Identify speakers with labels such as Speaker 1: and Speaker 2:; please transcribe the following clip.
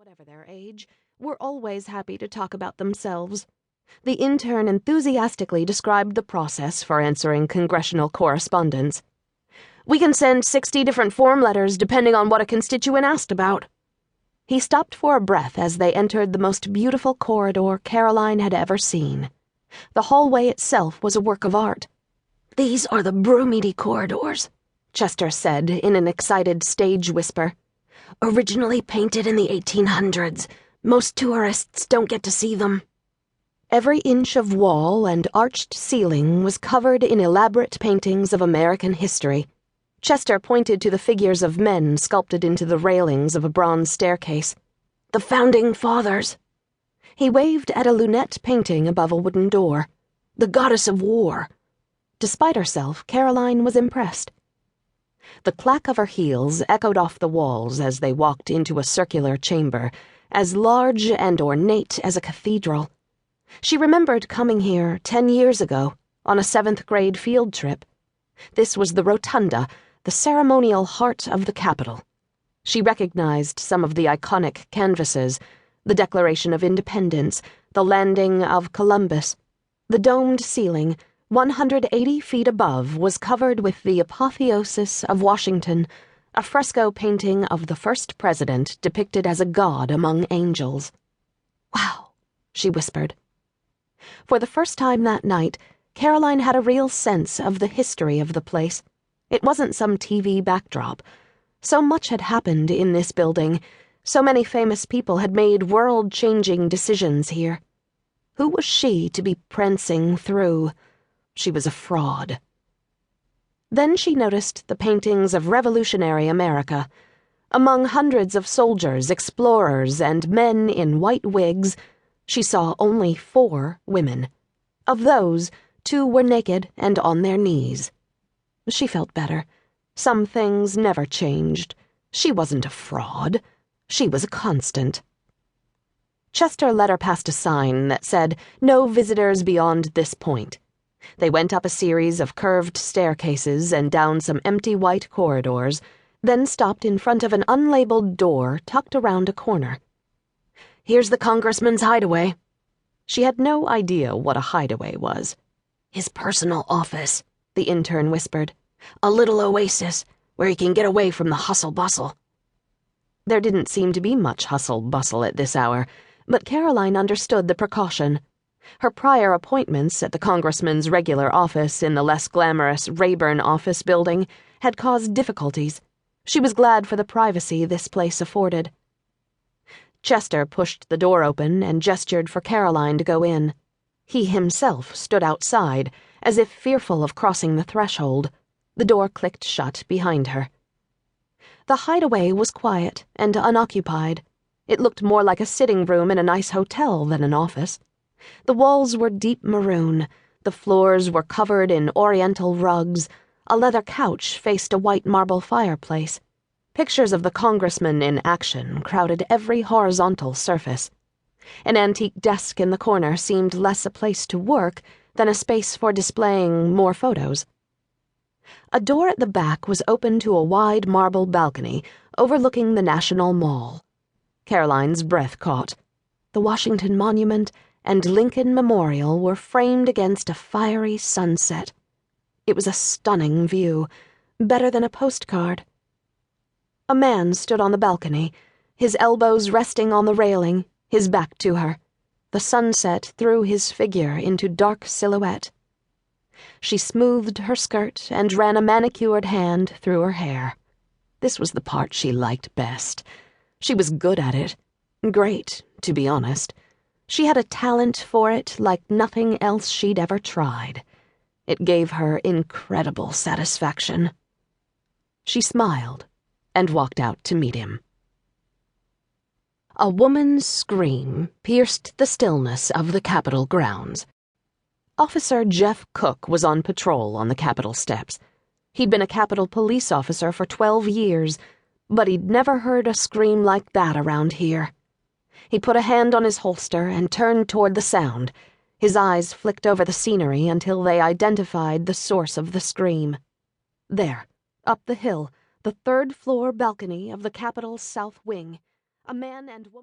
Speaker 1: whatever their age, were always happy to talk about themselves. The intern enthusiastically described the process for answering congressional correspondence. "We can send 60 different form letters depending on what a constituent asked about." He stopped for a breath as they entered the most beautiful corridor Caroline had ever seen. The hallway itself was a work of art. "These are the Bromedy corridors," Chester said in an excited stage whisper. "Originally painted in the 1800s. Most tourists don't get to see them." Every inch of wall and arched ceiling was covered in elaborate paintings of American history. Chester pointed to the figures of men sculpted into the railings of a bronze staircase. "The Founding Fathers." He waved at a lunette painting above a wooden door. "The Goddess of War." Despite herself, Caroline was impressed. The clack of her heels echoed off the walls as they walked into a circular chamber, as large and ornate as a cathedral. She remembered coming here 10 years ago, on a 7th grade field trip. This was the rotunda, the ceremonial heart of the Capitol. She recognized some of the iconic canvases, the Declaration of Independence, the landing of Columbus. The domed ceiling, 180 feet above, was covered with the Apotheosis of Washington, a fresco painting of the first president depicted as a god among angels. "Wow," she whispered. For the first time that night, Caroline had a real sense of the history of the place. It wasn't some TV backdrop. So much had happened in this building. So many famous people had made world-changing decisions here. Who was she to be prancing through? She was a fraud. Then she noticed the paintings of revolutionary America. Among hundreds of soldiers, explorers, and men in white wigs, she saw only 4 women. Of those, 2 were naked and on their knees. She felt better. Some things never changed. She wasn't a fraud. She was a constant. Chester led her past a sign that said, "No visitors beyond this point." They went up a series of curved staircases and down some empty white corridors, then stopped in front of an unlabeled door tucked around a corner. "Here's the congressman's hideaway." She had no idea what a hideaway was. "His personal office," the intern whispered. "A little oasis where he can get away from the hustle-bustle." There didn't seem to be much hustle-bustle at this hour, but Caroline understood the precaution. Her prior appointments at the congressman's regular office in the less glamorous Rayburn office building had caused difficulties. She was glad for the privacy this place afforded. Chester pushed the door open and gestured for Caroline to go in. He himself stood outside, as if fearful of crossing the threshold. The door clicked shut behind her. The hideaway was quiet and unoccupied. It looked more like a sitting room in a nice hotel than an office. The walls were deep maroon, the floors were covered in oriental rugs, a leather couch faced a white marble fireplace. Pictures of the congressman in action crowded every horizontal surface. An antique desk in the corner seemed less a place to work than a space for displaying more photos. A door at the back was open to a wide marble balcony overlooking the National Mall. Caroline's breath caught. The Washington Monument and Lincoln Memorial were framed against a fiery sunset. It was a stunning view, better than a postcard. A man stood on the balcony, his elbows resting on the railing, his back to her. The sunset threw his figure into dark silhouette. She smoothed her skirt and ran a manicured hand through her hair. This was the part she liked best. She was good at it. Great, to be honest. She had a talent for it like nothing else she'd ever tried. It gave her incredible satisfaction. She smiled and walked out to meet him. A woman's scream pierced the stillness of the Capitol grounds. Officer Jeff Cook was on patrol on the Capitol steps. He'd been a Capitol police officer for 12 years, but he'd never heard a scream like that around here. He put a hand on his holster and turned toward the sound. His eyes flicked over the scenery until they identified the source of the scream. There, up the hill, the 3rd-floor balcony of the Capitol's south wing, a man and woman